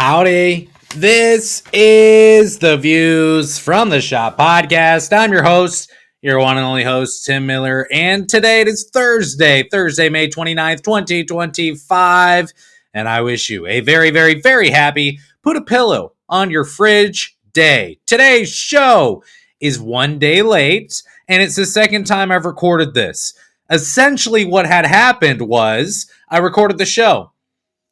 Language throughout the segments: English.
Howdy. This is the Views from the Schott podcast. I'm your host, your one and only host, Tim Miller. And today it is Thursday, May 29th, 2025. And I wish you a very, very, very happy put a pillow on your fridge day. Today's show is one day late, and it's the second time I've recorded this. Essentially, what had happened was I recorded the show,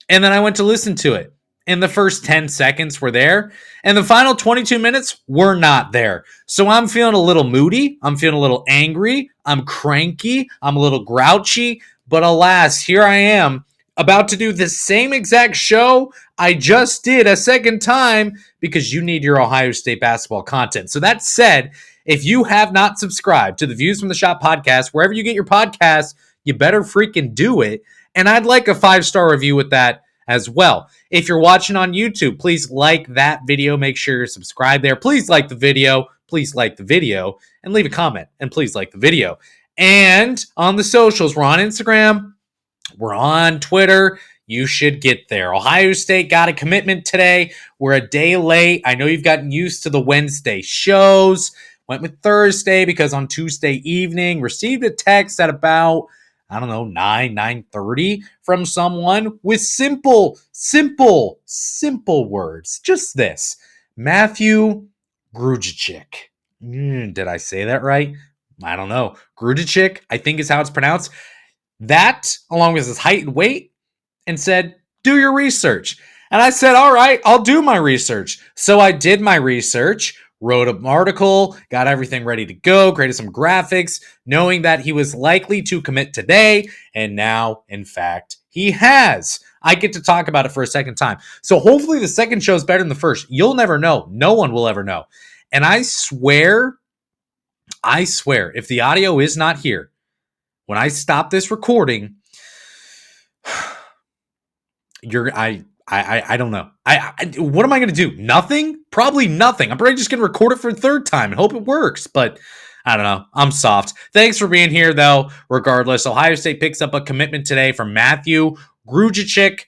and then I went to listen to it. And the first 10 seconds were there, and the final 22 minutes were not there. So I'm feeling a little moody. I'm feeling a little angry. I'm cranky. I'm a little grouchy. But alas, here I am about to do the same exact show I just did a second time because you need your Ohio State basketball content. So that said, if you have not subscribed to the Views from the Schott podcast, wherever you get your podcasts, you better freaking do it. And I'd like a 5-star review with that as well. If you're watching on YouTube, please like that video. Make sure you're subscribed there. Please like the video. Please like the video and leave a comment. And please like the video. And on the socials, we're on Instagram. We're on Twitter. You should get there. Ohio State got a commitment today. We're a day late. I know you've gotten used to the Wednesday shows. Went with Thursday because on Tuesday evening, received a text at about 9:30 from someone with simple words. Just this. Mathieu Grujicic. Did I say that right? I don't know. Grujicic, I think is how it's pronounced. That, along with his height and weight, and said, do your research. And I said, all right, I'll do my research. So I did my research, wrote an article, got everything ready to go, created some graphics, knowing that he was likely to commit today. And now, in fact, he has. I get to talk about it for a second time. So hopefully the second show is better than the first. You'll never know. No one will ever know. And I swear, if the audio is not here, when I stop this recording, I don't know. What am I going to do? Nothing? Probably nothing. I'm probably just going to record it for a third time and hope it works. But I don't know. I'm soft. Thanks for being here, though. Regardless, Ohio State picks up a commitment today from Mathieu Grujicic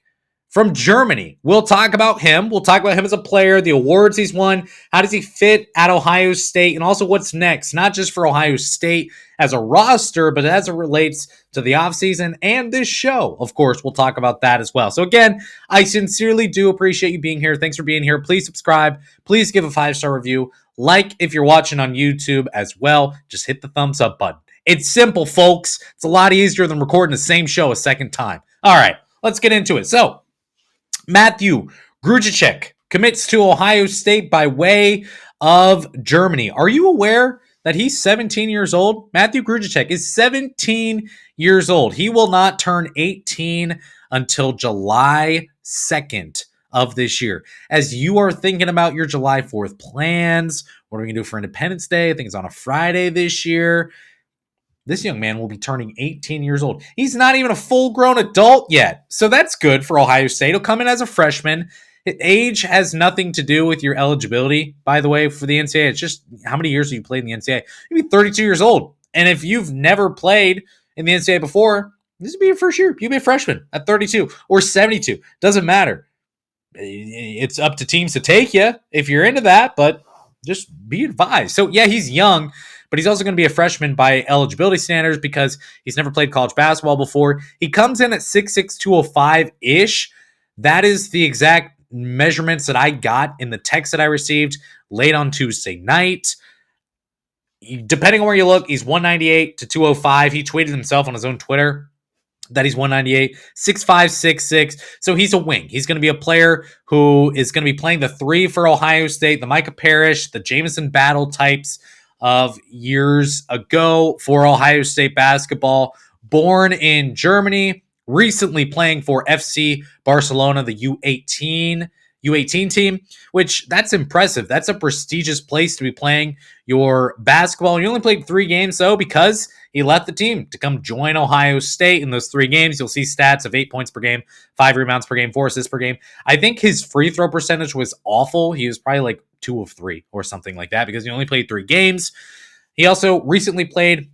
from Germany. We'll talk about him. We'll talk about him as a player, the awards he's won, how does he fit at Ohio State, and also what's next, not just for Ohio State as a roster, but as it relates to the offseason and this show. Of course, we'll talk about that as well. So again, I sincerely do appreciate you being here. Thanks for being here. Please subscribe. Please give a 5-star review. Like if you're watching on YouTube as well, just hit the thumbs up button. It's simple, folks. It's a lot easier than recording the same show a second time. All right, let's get into it. So, Mathieu Grujicic commits to Ohio State by way of Germany. Are you aware that he's 17 years old? Mathieu Grujicic is 17 years old. He will not turn 18 until July 2nd of this year. As you are thinking about your July 4th plans, what are we going to do for Independence Day? I think it's on a Friday this year. This young man will be turning 18 years old. He's not even a full-grown adult yet. So that's good for Ohio State. He'll come in as a freshman. Age has nothing to do with your eligibility, by the way, for the NCAA. It's just how many years have you played in the NCAA? You'll be 32 years old. And if you've never played in the NCAA before, this will be your first year. You'll be a freshman at 32 or 72. Doesn't matter. It's up to teams to take you if you're into that, but just be advised. So, yeah, he's young, but he's also going to be a freshman by eligibility standards because he's never played college basketball before. He comes in at 6'6", 205-ish. That is the exact measurements that I got in the text that I received late on Tuesday night. Depending on where you look, he's 198 to 205. He tweeted himself on his own Twitter that he's 198, 6'5", 6'6". So he's a wing. He's going to be a player who is going to be playing the 3 for Ohio State, the Micah Parrish, the Jamison Battle types of years ago for Ohio State basketball. Born in Germany, recently playing for FC Barcelona, the U18 team, which that's impressive. That's a prestigious place to be playing your basketball. He only played 3 games, though, because he left the team to come join Ohio State. In those 3 games, you'll see stats of 8 points per game, 5 rebounds per game, 4 assists per game. I think his free throw percentage was awful. He was probably like 2 of 3 or something like that because he only played 3 games. He also recently played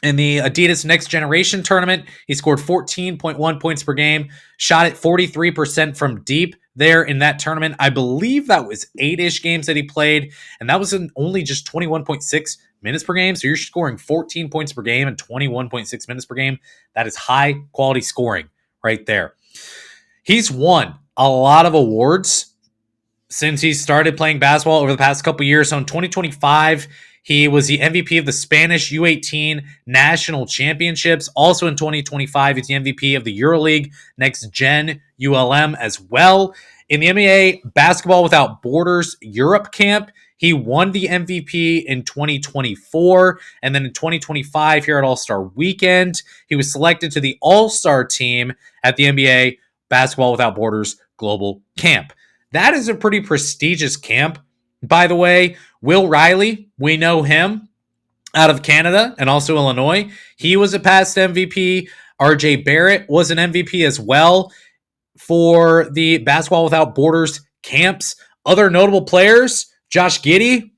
In the Adidas Next Generation tournament, he scored 14.1 points per game, shot at 43% from deep there in that tournament. I believe that was 8-ish games that he played, and that was in only just 21.6 minutes per game. So you're scoring 14 points per game and 21.6 minutes per game. That is high quality scoring right there. He's won a lot of awards since he started playing basketball over the past couple years. So in 2025, he was the MVP of the Spanish U18 National Championships. Also in 2025, he's the MVP of the EuroLeague Next Gen ULM as well. In the NBA Basketball Without Borders Europe camp, he won the MVP in 2024. And then in 2025, here at All-Star Weekend, he was selected to the All-Star team at the NBA Basketball Without Borders Global Camp. That is a pretty prestigious camp, by the way. Will Riley, we know him out of Canada and also Illinois. He was a past MVP. RJ Barrett was an MVP as well for the Basketball Without Borders camps. Other notable players, Josh Giddey.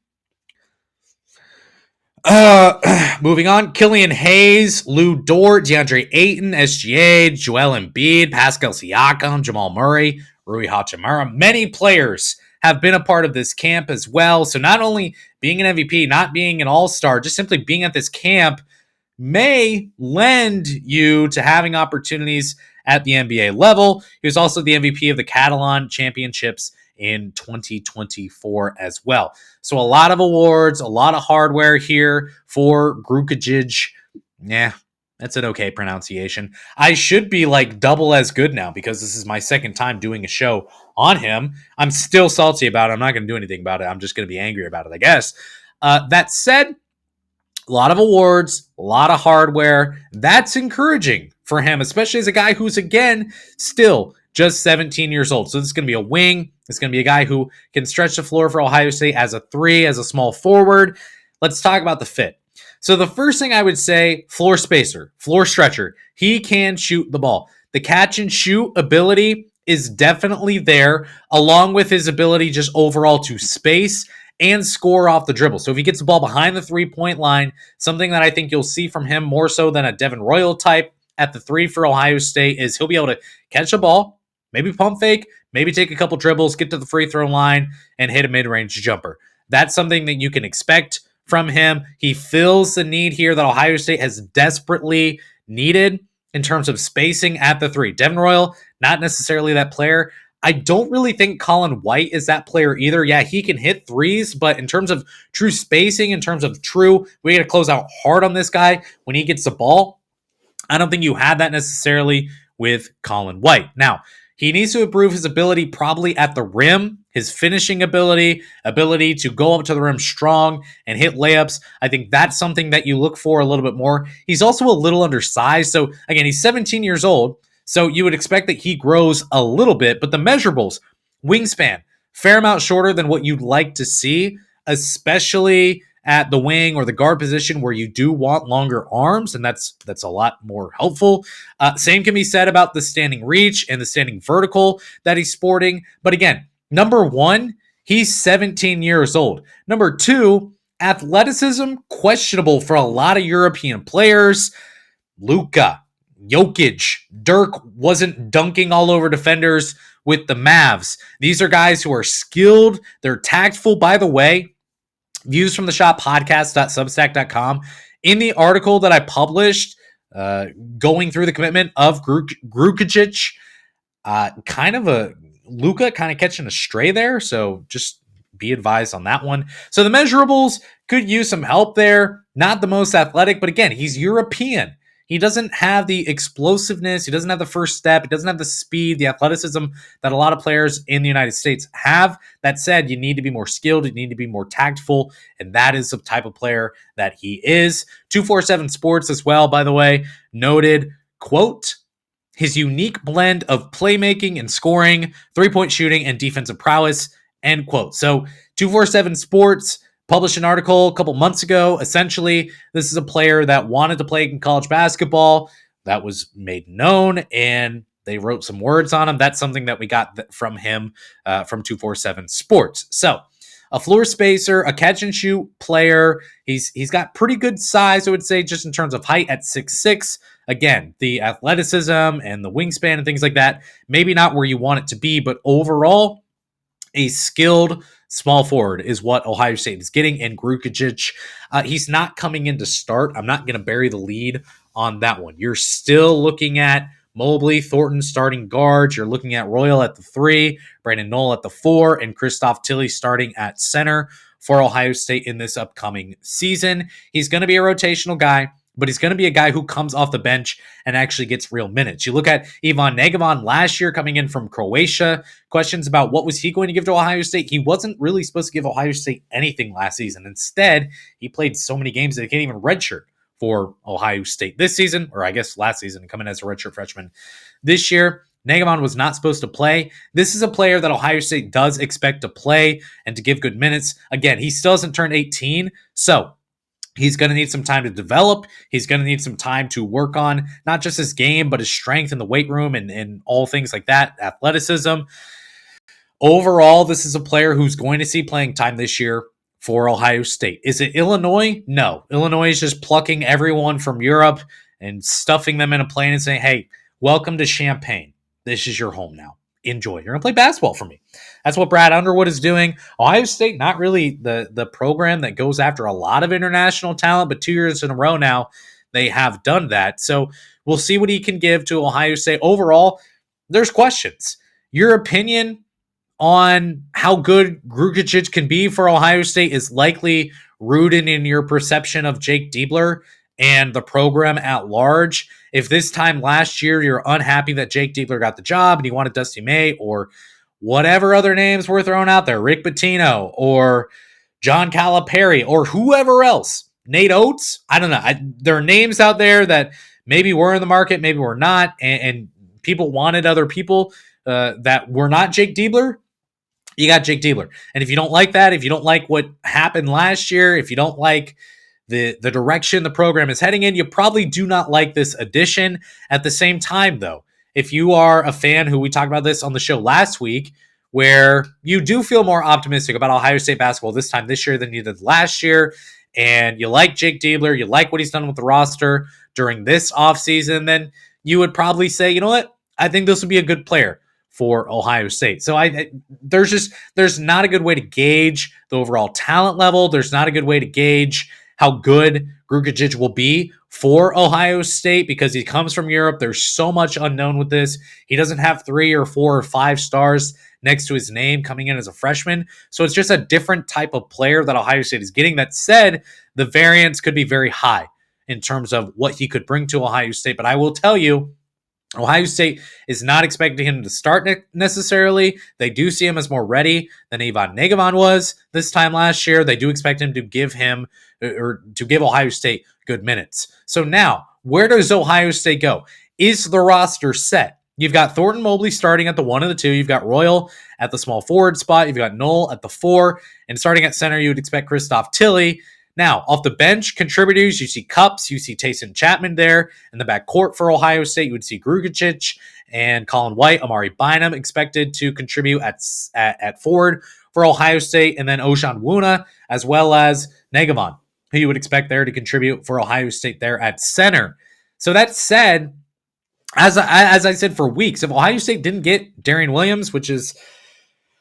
Moving on, Killian Hayes, Lou Dort, DeAndre Ayton, SGA, Joel Embiid, Pascal Siakam, Jamal Murray, Rui Hachimura. Many players have been a part of this camp as well. So not only being an MVP, not being an all-star, just simply being at this camp may lend you to having opportunities at the NBA level. He was also the MVP of the Catalan Championships in 2024 as well. So a lot of awards, a lot of hardware here for Grujicic. Yeah, that's an okay pronunciation. I should be like double as good now because this is my second time doing a show on him. I'm still salty about it. I'm not going to do anything about it. I'm just going to be angry about it, I guess. That said, a lot of awards, a lot of hardware. That's encouraging for him, especially as a guy who's, again, still just 17 years old. So this is going to be a wing. It's going to be a guy who can stretch the floor for Ohio State as a 3, as a small forward. Let's talk about the fit. So the first thing I would say, floor spacer, floor stretcher. He can shoot the ball. The catch and shoot ability is definitely there, along with his ability just overall to space and score off the dribble. So if he gets the ball behind the 3-point line, something that I think you'll see from him more so than a Devin Royal type at the 3 for Ohio State is he'll be able to catch a ball, maybe pump fake, maybe take a couple dribbles, get to the free throw line, and hit a mid-range jumper. That's something that you can expect from him. He fills the need here that Ohio State has desperately needed in terms of spacing at the 3. Devin Royal, not necessarily that player. I don't really think Colin White is that player either. Yeah, he can hit threes, but in terms of true spacing, in terms of true, we got to close out hard on this guy when he gets the ball. I don't think you have that necessarily with Colin White. Now, he needs to improve his ability probably at the rim, his finishing ability to go up to the rim strong and hit layups. I think that's something that you look for a little bit more. He's also a little undersized. So again, he's 17 years old. So you would expect that he grows a little bit, but the measurables, wingspan, fair amount shorter than what you'd like to see, especially at the wing or the guard position where you do want longer arms, and that's a lot more helpful. Same can be said about the standing reach and the standing vertical that he's sporting. But again, number one, he's 17 years old. Number two, athleticism, questionable for a lot of European players. Luka, Jokic, Dirk wasn't dunking all over defenders with the Mavs. These are guys who are skilled. They're tactful. By the way, views from the shop podcast.substack.com. In the article that I published, going through the commitment of Grujicic, kind of a Luka kind of catching a stray there. So just be advised on that one. So the measurables could use some help there. Not the most athletic, but again, he's European. He doesn't have the explosiveness. He doesn't have the first step. He doesn't have the speed, the athleticism that a lot of players in the United States have. That said, you need to be more skilled. You need to be more tactful. And that is the type of player that he is. 247 Sports as well, by the way, noted, quote, his unique blend of playmaking and scoring, three-point shooting, and defensive prowess, end quote. So 247 Sports published an article a couple months ago. Essentially, this is a player that wanted to play in college basketball. That was made known, and they wrote some words on him. That's something that we got from him from 247 Sports. So a floor spacer, a catch and shoot player. He's got pretty good size, I would say, just in terms of height at 6'6". Again, the athleticism and the wingspan and things like that, maybe not where you want it to be, but overall, a skilled small forward is what Ohio State is getting. And Grujicic, he's not coming in to start. I'm not going to bury the lead on that one. You're still looking at Mobley, Thornton starting guards. You're looking at Royal at the 3, Brandon Knoll at the 4, and Christoph Tilly starting at center for Ohio State in this upcoming season. He's going to be a rotational guy, but he's going to be a guy who comes off the bench and actually gets real minutes. You look at Ivan Negevon last year coming in from Croatia. Questions about what was he going to give to Ohio State. He wasn't really supposed to give Ohio State anything last season. Instead, he played so many games that he can't even redshirt for Ohio State this season, or I guess last season, coming as a redshirt freshman this year. Negevon was not supposed to play. This is a player that Ohio State does expect to play and to give good minutes. Again, he still hasn't turned 18, so he's going to need some time to develop. He's going to need some time to work on not just his game, but his strength in the weight room and all things like that, athleticism. Overall, this is a player who's going to see playing time this year for Ohio State. Is it Illinois? No. Illinois is just plucking everyone from Europe and stuffing them in a plane and saying, hey, welcome to Champaign. This is your home now. Enjoy. You're going to play basketball for me. That's what Brad Underwood is doing. Ohio State, not really the program that goes after a lot of international talent, but 2 years in a row now, they have done that. So we'll see what he can give to Ohio State. Overall, there's questions. Your opinion on how good Grujicic can be for Ohio State is likely rooted in your perception of Jake Diebler and the program at large. If this time last year you're unhappy that Jake Diebler got the job and you wanted Dusty May or whatever other names were thrown out there, Rick Pitino or John Calipari or whoever else, Nate Oates, I don't know. There are names out there that maybe were in the market, maybe were not, and people wanted other people that were not Jake Diebler. You got Jake Diebler. And if you don't like that, if you don't like what happened last year, if you don't like the direction the program is heading in, you probably do not like this addition. At the same time, though, if you are a fan who we talked about this on the show last week, where you do feel more optimistic about Ohio State basketball this year than you did last year, and you like Jake Diebler, you like what he's done with the roster during this offseason, then you would probably say, you know what, I think this would be a good player for Ohio State. So there's not a good way to gauge the overall talent level. There's not a good way to gauge how good Grujicic will be for Ohio State because he comes from Europe. There's so much unknown with this. He doesn't have 3 or 4 or 5 stars next to his name coming in as a freshman. So it's just a different type of player that Ohio State is getting. That said, the variance could be very high in terms of what he could bring to Ohio State. But I will tell you, Ohio State is not expecting him to start necessarily. They do see him as more ready than Ivan Negevon was this time last year. They do expect him to give Ohio State good minutes. So now, where does Ohio State go? Is the roster set? You've got Thornton Mobley starting at the 1 and the 2. You've got Royal at the small forward spot. You've got Knoll at the 4. And starting at center, you would expect Christoph Tilly. Now, off the bench, contributors, you see Cups, you see Tayson Chapman there. In the backcourt for Ohio State, you would see Grujicic and Colin White, Amari Bynum expected to contribute at forward for Ohio State, and then Oshan Wuna, as well as Negevon, who you would expect there to contribute for Ohio State there at center. So that said, as I said for weeks, if Ohio State didn't get Darrion Williams, which is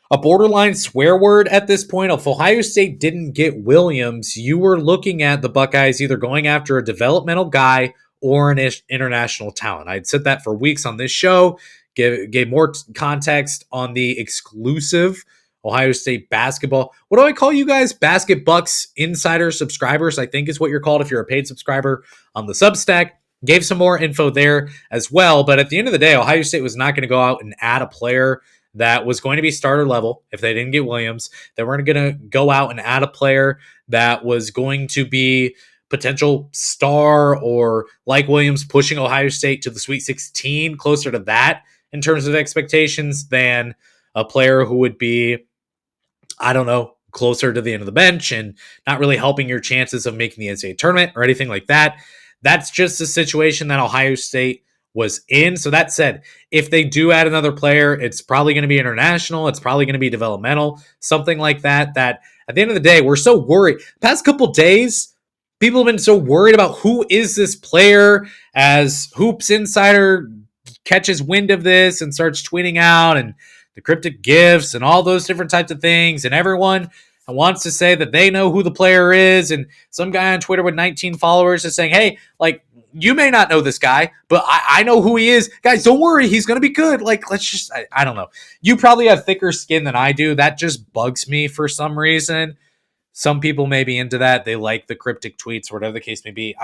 a borderline swear word at this point, if Ohio State didn't get Williams, you were looking at the Buckeyes either going after a developmental guy or an international talent. I'd said that for weeks on this show, gave more context on the exclusive Ohio State basketball. What do I call you guys? Basket Bucks insider subscribers, I think is what you're called if you're a paid subscriber on the Substack. Gave some more info there as well. But at the end of the day, Ohio State was not going to go out and add a player that was going to be starter level if they didn't get Williams. They weren't going to go out and add a player that was going to be potential star or like Williams pushing Ohio State to the Sweet 16, closer to that in terms of expectations than a player who would be, I don't know, closer to the end of the bench and not really helping your chances of making the NCAA tournament or anything like that. That's just a situation that Ohio State was in. So that said, if they do add another player, it's probably going to be international. It's probably going to be developmental, something like that. That at the end of the day, we're so worried. Past couple days, people have been so worried about who is this player, as Hoops Insider catches wind of this and starts tweeting out and the cryptic gifts and all those different types of things. And everyone wants to say that they know who the player is. And some guy on Twitter with 19 followers is saying, hey, like, you may not know this guy, but I know who he is. Guys, don't worry. He's going to be good. Like, let's just, I don't know. You probably have thicker skin than I do. That just bugs me for some reason. Some people may be into that. They like the cryptic tweets or whatever the case may be.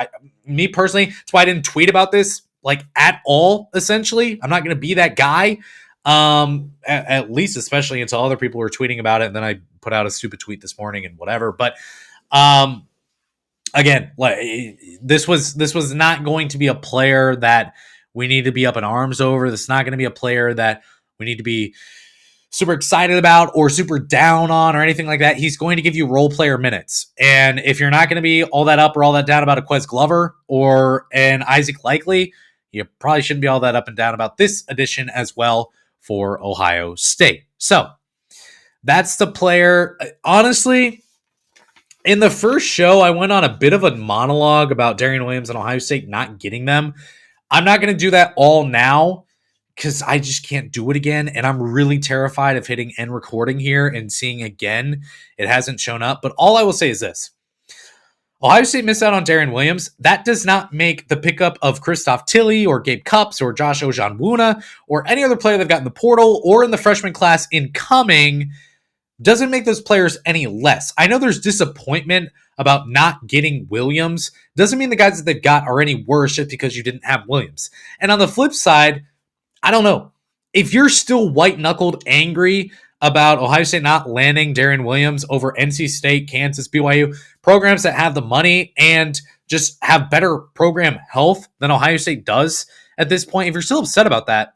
Me personally, that's why I didn't tweet about this like at all, essentially. I'm not going to be that guy. At least, especially until other people were tweeting about it. And then I put out a stupid tweet this morning and whatever. But, again, like, this was not going to be a player that we need to be up in arms over. This is not going to be a player that we need to be super excited about or super down on or anything like that. He's going to give you role player minutes. And if you're not going to be all that up or all that down about a Quez Glover or an Isaac Likely, you probably shouldn't be all that up and down about this addition as well for Ohio State. So that's the player. Honestly, in the first show, I went on a bit of a monologue about Darrion Williams and Ohio State not getting them. I'm not going to do that all now because I just can't do it again. And I'm really terrified of hitting end recording here and seeing again it hasn't shown up. But all I will say is this. Ohio State missed out on Darrion Williams. That does not make the pickup of Christoph Tilley or Gabe Cupps or Josh Ojanwuna or any other player they've got in the portal or in the freshman class incoming, doesn't make those players any less. I know there's disappointment about not getting Williams. Doesn't mean the guys that they've got are any worse just because you didn't have Williams. And on the flip side, I don't know. If you're still white-knuckled angry about Ohio State not landing Darrion Williams over NC State, Kansas, BYU, programs that have the money and just have better program health than Ohio State does at this point, if you're still upset about that,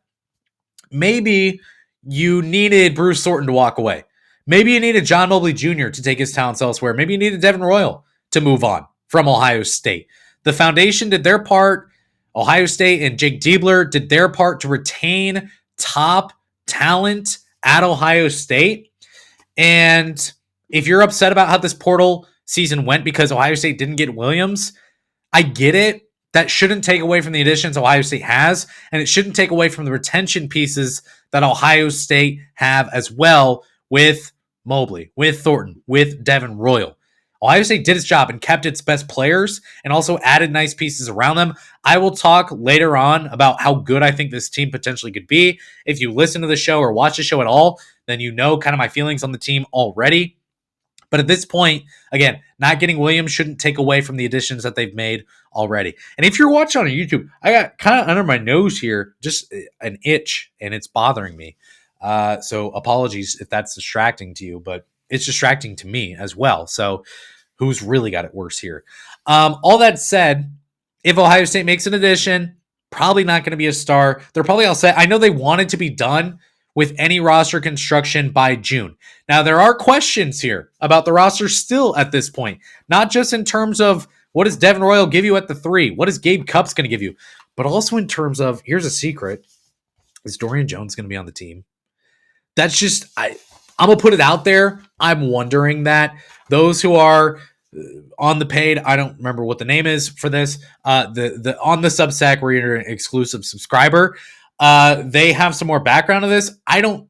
maybe you needed Bruce Thornton to walk away. Maybe you needed John Mobley Jr. to take his talents elsewhere. Maybe you needed Devin Royal to move on from Ohio State. The foundation did their part. Ohio State and Jake Diebler did their part to retain top talent at Ohio State. And if you're upset about how this portal season went because Ohio State didn't get Williams, I get it. That shouldn't take away from the additions Ohio State has, and it shouldn't take away from the retention pieces that Ohio State have as well with Mobley, with Thornton, with Devin Royal. Ohio State did its job and kept its best players and also added nice pieces around them. I will talk later on about how good I think this team potentially could be. If you listen to the show or watch the show at all, then you know kind of my feelings on the team already. But at this point, again, not getting Williams shouldn't take away from the additions that they've made already. And if you're watching on YouTube, I got kind of under my nose here, just an itch, and it's bothering me. So apologies if that's distracting to you, but it's distracting to me as well. So who's really got it worse here? All that said, if Ohio State makes an addition, probably not going to be a star. They're probably all set. I know they wanted to be done with any roster construction by June. Now, there are questions here about the roster still at this point, not just in terms of what does Devin Royal give you at the 3? What is Gabe Cupps going to give you? But also in terms of, here's a secret, is Dorian Jones going to be on the team? That's just, I'm going to put it out there. I'm wondering that. Those who are on the paid, I don't remember what the name is for this, the on the Substack where you're an exclusive subscriber, they have some more background of this. I don't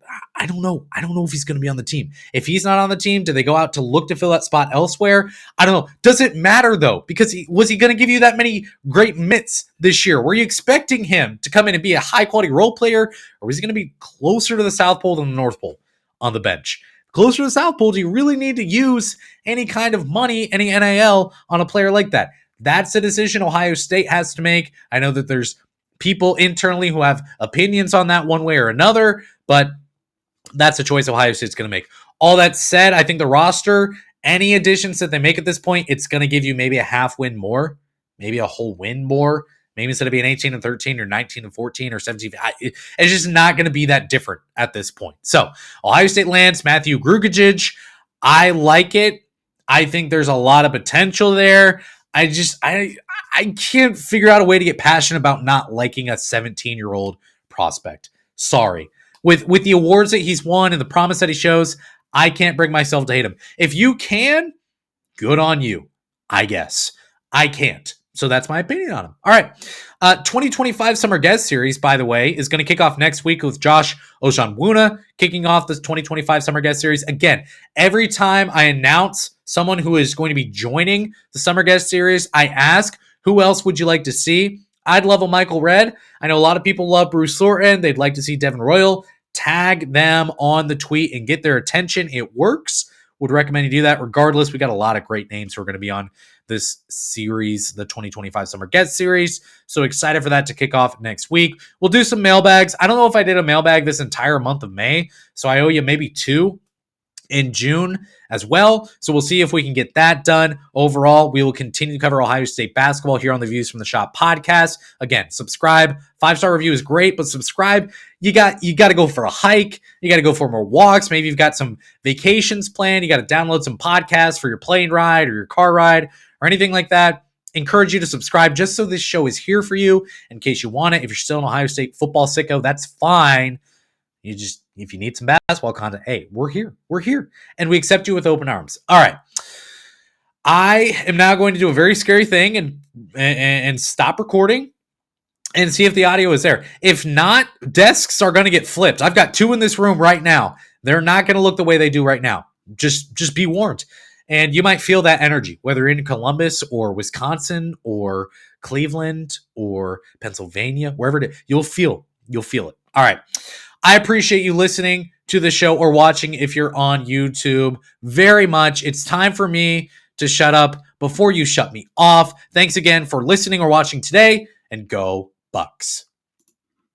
know. I don't know if he's going to be on the team. If he's not on the team, do they go out to look to fill that spot elsewhere? I don't know. Does it matter though? Because was he going to give you that many great mitts this year? Were you expecting him to come in and be a high quality role player, or was he going to be closer to the South Pole than the North Pole on the bench? Closer to the South Pole, do you really need to use any kind of money, any NIL on a player like that? That's a decision Ohio State has to make. I know that there's people internally who have opinions on that one way or another, but that's a choice Ohio State's going to make. All that said, I think the roster, any additions that they make at this point, it's going to give you maybe a half win more, maybe a whole win more. Maybe instead of being 18-13 or 19-14 or 17, it's just not going to be that different at this point. So Ohio State lands Mathieu Grujicic. I like it. I think there's a lot of potential there. I I can't figure out a way to get passionate about not liking a 17-year-old prospect. Sorry. With the awards that he's won and the promise that he shows, I can't bring myself to hate him. If you can, good on you, I guess. I can't. So that's my opinion on him. All right. 2025 Summer Guest Series, by the way, is going to kick off next week with Josh Ojanwuna kicking off this 2025 Summer Guest Series. Again, every time I announce someone who is going to be joining the Summer Guest Series, I ask, who else would you like to see? I'd love a Michael Redd. I know a lot of people love Bruce Thornton. They'd like to see Devin Royal. Tag them on the tweet and get their attention. It works. Would recommend you do that. Regardless, we got a lot of great names who are going to be on this series, the 2025 Summer Guest Series. So excited for that to kick off next week. We'll do some mailbags. I don't know if I did a mailbag this entire month of May, so I owe you maybe 2 in June as well. So we'll see if we can get that done. Overall, we will continue to cover Ohio State basketball here on the Views from the Schott podcast. Again, subscribe. 5-star review is great, but subscribe. You got to go for a hike. You got to go for more walks. Maybe you've got some vacations planned. You got to download some podcasts for your plane ride or your car ride or anything like that. Encourage you to subscribe just so this show is here for you in case you want it. If you're still an Ohio State football sicko, that's fine. If you need some basketball content, hey, we're here. We're here. And we accept you with open arms. All right. I am now going to do a very scary thing and stop recording and see if the audio is there. If not, desks are going to get flipped. I've got 2 in this room right now. They're not going to look the way they do right now. Just be warned. And you might feel that energy, whether in Columbus or Wisconsin or Cleveland or Pennsylvania, wherever it is, you'll feel it. All right. I appreciate you listening to the show or watching if you're on YouTube very much. It's time for me to shut up before you shut me off. Thanks again for listening or watching today, and go Bucks.